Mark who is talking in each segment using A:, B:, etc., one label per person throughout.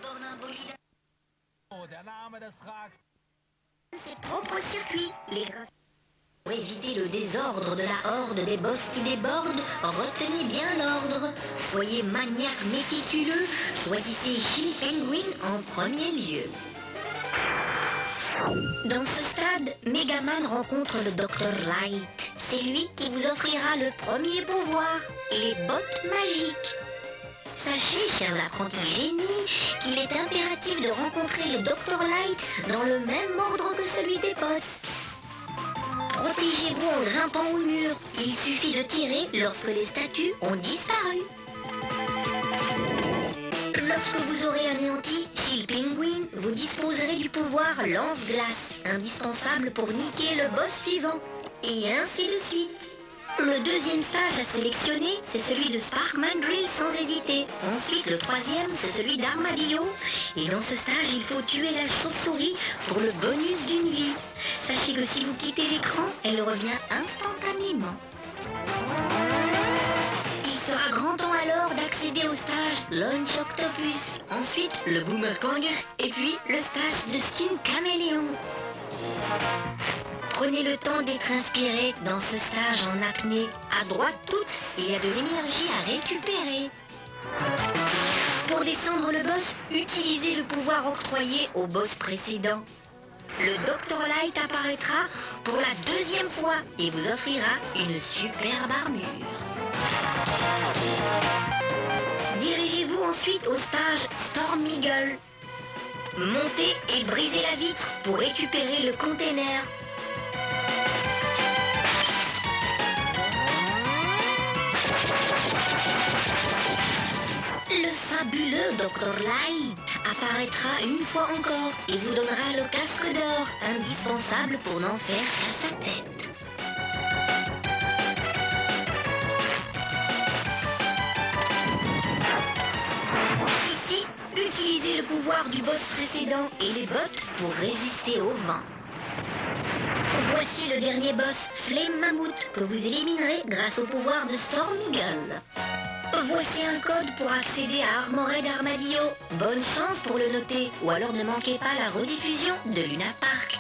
A: bord d'un bolide
B: Der Name des Trags.
A: ses propres circuits. Pour éviter le désordre de la horde des boss qui débordent, retenez bien l'ordre. Soyez maniaque méticuleux, choisissez Gilles Penguin en premier lieu. Dans ce stade, Megaman rencontre le Dr Light. C'est lui qui vous offrira le premier pouvoir, les bottes magiques. Sachez, chers apprentis génies, qu'il est impératif de rencontrer le Dr Light dans le même ordre que celui des boss. Protégez-vous en grimpant au mur. Il suffit de tirer lorsque les statues ont disparu. Lorsque vous aurez anéanti Gilles Penguin, vous disposerez du pouvoir lance-glace, indispensable pour niquer le boss suivant. Et ainsi de suite. Le deuxième stage à sélectionner, c'est celui de Sparkman Drill sans hésiter. Ensuite, le troisième, c'est celui d'Armadillo. Et dans ce stage, il faut tuer la chauve-souris pour le bonus d'une vie. Sachez que si vous quittez l'écran, elle revient instantanément. Il sera grand temps alors d'accéder au stage Launch Octopus. Ensuite, le Boomer Kong. Et puis, le stage de Steam Caméléon. Prenez le temps d'être inspiré dans ce stage en apnée. À droite toute, il y a de l'énergie à récupérer. Pour descendre le boss, utilisez le pouvoir octroyé au boss précédent. Le Dr Light apparaîtra pour la deuxième fois et vous offrira une superbe armure. Dirigez-vous ensuite au stage Storm Eagle. Montez et brisez la vitre pour récupérer le container. Le fabuleux Dr Light apparaîtra une fois encore et vous donnera le casque d'or, indispensable pour n'en faire qu'à sa tête. Ici, utilisez le pouvoir du boss précédent et les bottes pour résister au vent. Voici le dernier boss, Flame Mammouth, que vous éliminerez grâce au pouvoir de Storm Eagle. Voici un code pour accéder à Armored Armadillo. Bonne chance pour le noter, ou alors ne manquez pas la rediffusion de Luna Park.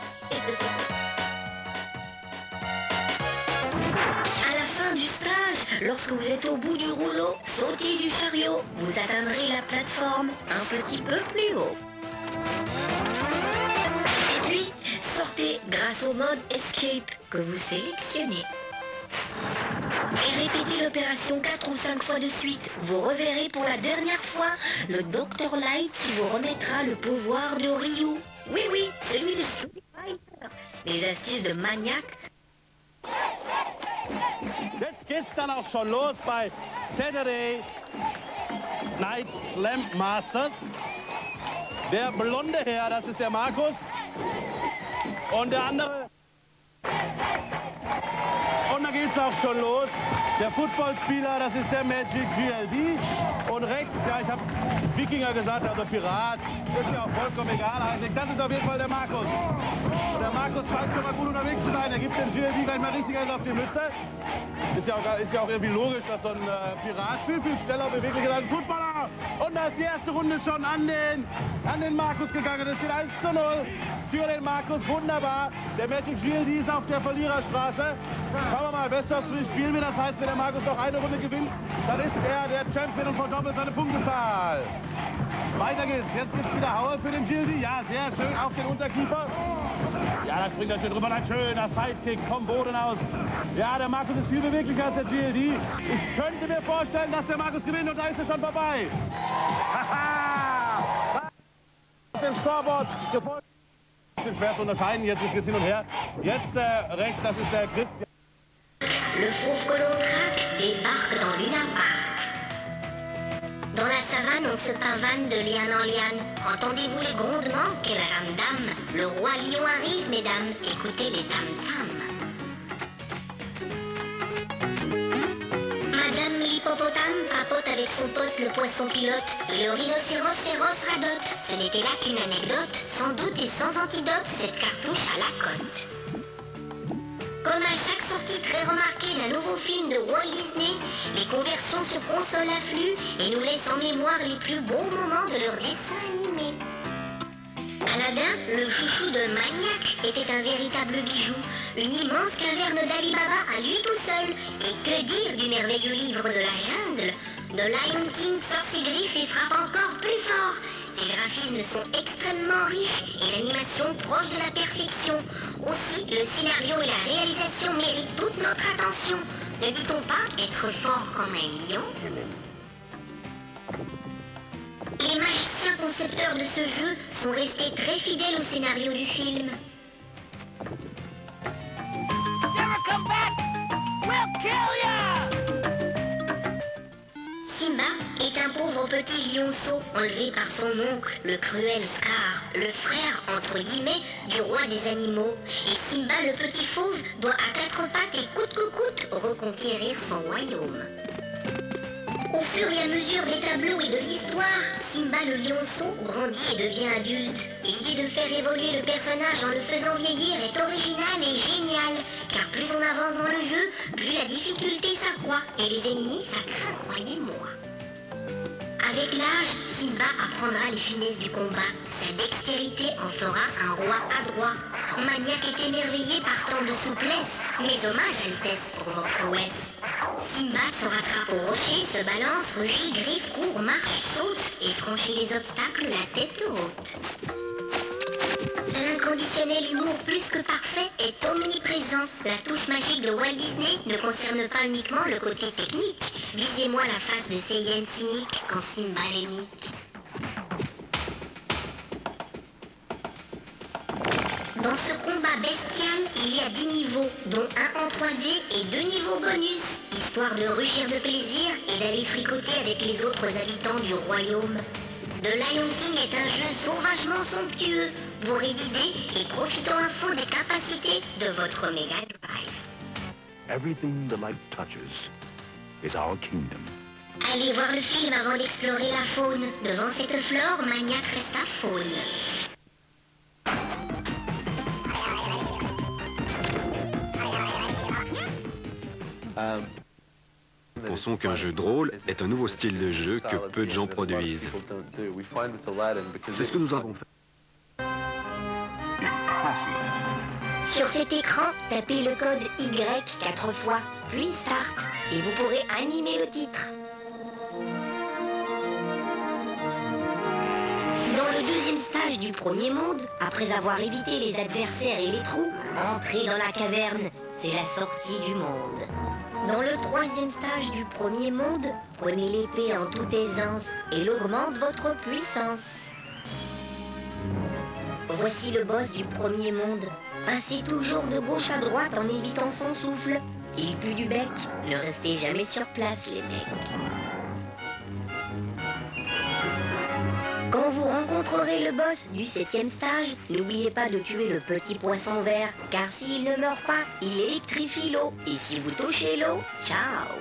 A: À la fin du stage, lorsque vous êtes au bout du rouleau, sautez du chariot. Vous atteindrez la plateforme un petit peu plus haut. Et puis, sortez grâce au mode Escape que vous sélectionnez. Et répétez l'opération 4 ou 5 fois de suite. Vous reverrez pour la dernière fois le Dr Light qui vous remettra le pouvoir de Ryu. Oui, oui, celui de Street Fighter. Les astuces de maniaque.
C: Jetzt geht's dann auch schon los bei Saturday Night Slam Masters. Der blonde Herr, das ist der Markus. Und der andere... Und da geht's auch schon los. Der Footballspieler, das ist der Magic GLD. Und rechts, ja, ich habe Wikinger gesagt, also Pirat. Ist ja auch vollkommen egal eigentlich. Das ist auf jeden Fall der Markus. Und der Markus scheint schon mal gut unterwegs zu sein. Er gibt dem GLD gleich mal richtig eins auf die Mütze. Ist ja auch irgendwie logisch, dass so ein Pirat viel schneller beweglich ist als ein Footballer. Und da ist die erste Runde schon an den Markus gegangen. Es steht 1:0 für den Markus. Wunderbar. Der Magic GLD ist auf der Verliererstraße. Schauen wir mal, Best of 3 spielen wir. Das heißt, wenn der Markus noch eine Runde gewinnt, dann ist er der Champion und verdoppelt seine Punktezahl. Weiter geht's. Jetzt gibt's wieder Haue für den GLD. Ja, sehr schön auf den Unterkiefer. Ja, da springt er schön drüber. Ein schöner Sidekick vom Boden aus. Ja, der Markus ist viel beweglicher als der GLD. Ich könnte mir vorstellen, dass der Markus gewinnt und da ist er schon vorbei. Haha! Auf dem Scoreboard. Bisschen schwer zu unterscheiden. Jetzt ist es hin und her. Jetzt rechts, das ist der Grip.
A: Le fauve colon craque débarque dans Luna Park. Dans la savane, on se pavane de liane en liane. Entendez-vous les grondements? Quel ramdam! Le roi lion arrive, mesdames. Écoutez les tam-tams. Madame l'hippopotame papote avec son pote le poisson pilote. Et le rhinocéros féroce radote. Ce n'était là qu'une anecdote. Sans doute et sans antidote, cette cartouche à la cote. Comme à chaque sortie très remarquée d'un nouveau film de Walt Disney, les conversions sur console affluent et nous laissent en mémoire les plus beaux moments de leur dessin animé. Aladdin, le chouchou de Maniac, était un véritable bijou, une immense caverne d'Ali Baba à lui tout seul. Et que dire du merveilleux livre de la jungle? The Lion King sort ses griffes et frappe encore plus fort. Ses graphismes sont extrêmement riches et l'animation proche de la perfection. Aussi, le scénario et la réalisation méritent toute notre attention. Ne dit-on pas être fort comme un lion? Les magiciens concepteurs de ce jeu sont restés très fidèles au scénario du film.
B: Never come back! We'll kill ya!
A: Simba est un pauvre petit lionceau enlevé par son oncle, le cruel Scar, le frère, entre guillemets, du roi des animaux. Et Simba, le petit fauve, doit à quatre pattes et coûte que coûte reconquérir son royaume. Au fur et à mesure des tableaux et de l'histoire, Simba le lionceau grandit et devient adulte. L'idée de faire évoluer le personnage en le faisant vieillir est originale et géniale, car plus on avance dans le jeu, plus la difficulté s'accroît et les ennemis ça craint, croyez-moi. Avec l'âge, Simba apprendra les finesses du combat. Sa dextérité en fera un roi adroit. Maniac est émerveillé par tant de souplesse, mais hommage Altesse pour vos prouesses. Simba se rattrape au rocher, se balance, rugit, griffe, court, marche, saute et franchit les obstacles la tête haute. L'inconditionnel humour plus que parfait est omniprésent. La touche magique de Walt Disney ne concerne pas uniquement le côté technique. Visez-moi la face de ces hyènes cyniques quand Simba les nique. Dans ce combat bestial, il y a 10 niveaux, dont un en 3D et 2 niveaux bonus, histoire de rugir de plaisir et d'aller fricoter avec les autres habitants du royaume. The Lion King est un jeu sauvagement somptueux, bourré d'idées et profitant à fond des capacités de votre Mega Drive.
D: Everything the light touches is our kingdom.
A: Allez voir le film avant d'explorer la faune. Devant cette flore, Maniac reste à faune.
E: Pensons qu'un jeu de rôle est un nouveau style de jeu que peu de gens produisent. C'est ce que nous avons fait.
A: Sur cet écran, tapez le code Y 4 fois, puis Start, et vous pourrez animer le titre. Dans le deuxième stage du premier monde, après avoir évité les adversaires et les trous, entrez dans la caverne, c'est la sortie du monde. Dans le troisième stage du premier monde, prenez l'épée en toute aisance et il augmente votre puissance. Voici le boss du premier monde. Passez toujours de gauche à droite en évitant son souffle. Il pue du bec, ne restez jamais sur place les mecs. Quand vous rencontrerez le boss du 7e stage, n'oubliez pas de tuer le petit poisson vert, car s'il ne meurt pas, il électrifie l'eau. Et si vous touchez l'eau, ciao!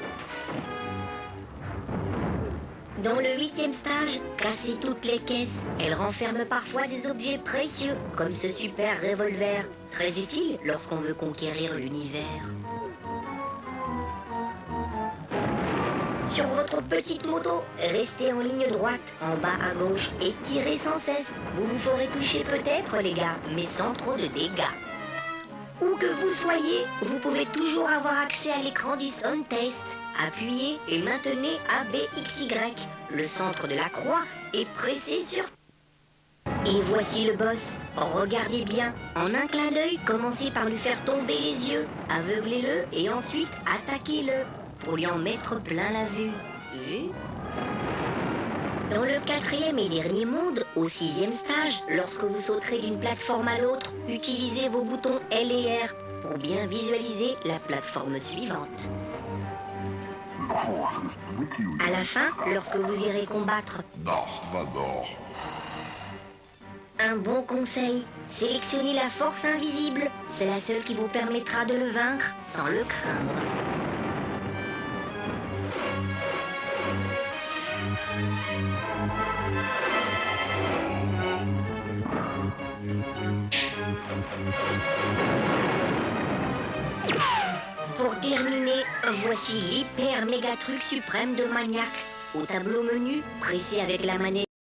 A: Dans le 8e stage, cassez toutes les caisses. Elles renferment parfois des objets précieux, comme ce super revolver, très utile lorsqu'on veut conquérir l'univers. Sur votre petite moto, restez en ligne droite, en bas à gauche, et tirez sans cesse. Vous vous ferez toucher peut-être, les gars, mais sans trop de dégâts. Où que vous soyez, vous pouvez toujours avoir accès à l'écran du Sound Test. Appuyez et maintenez ABXY, le centre de la croix, et pressez sur... Et voici le boss. Regardez bien. En un clin d'œil, commencez par lui faire tomber les yeux, aveuglez-le et ensuite attaquez-le, pour lui en mettre plein la vue. Vu ? Dans le 4e et dernier monde, au 6e stage, lorsque vous sauterez d'une plateforme à l'autre, utilisez vos boutons L et R pour bien visualiser la plateforme suivante. À la fin, lorsque vous irez combattre un bon conseil, sélectionnez la force invisible. C'est la seule qui vous permettra de le vaincre sans le craindre. Pour terminer, voici l'hyper méga truc suprême de Maniac. Au tableau menu, pressez avec la manette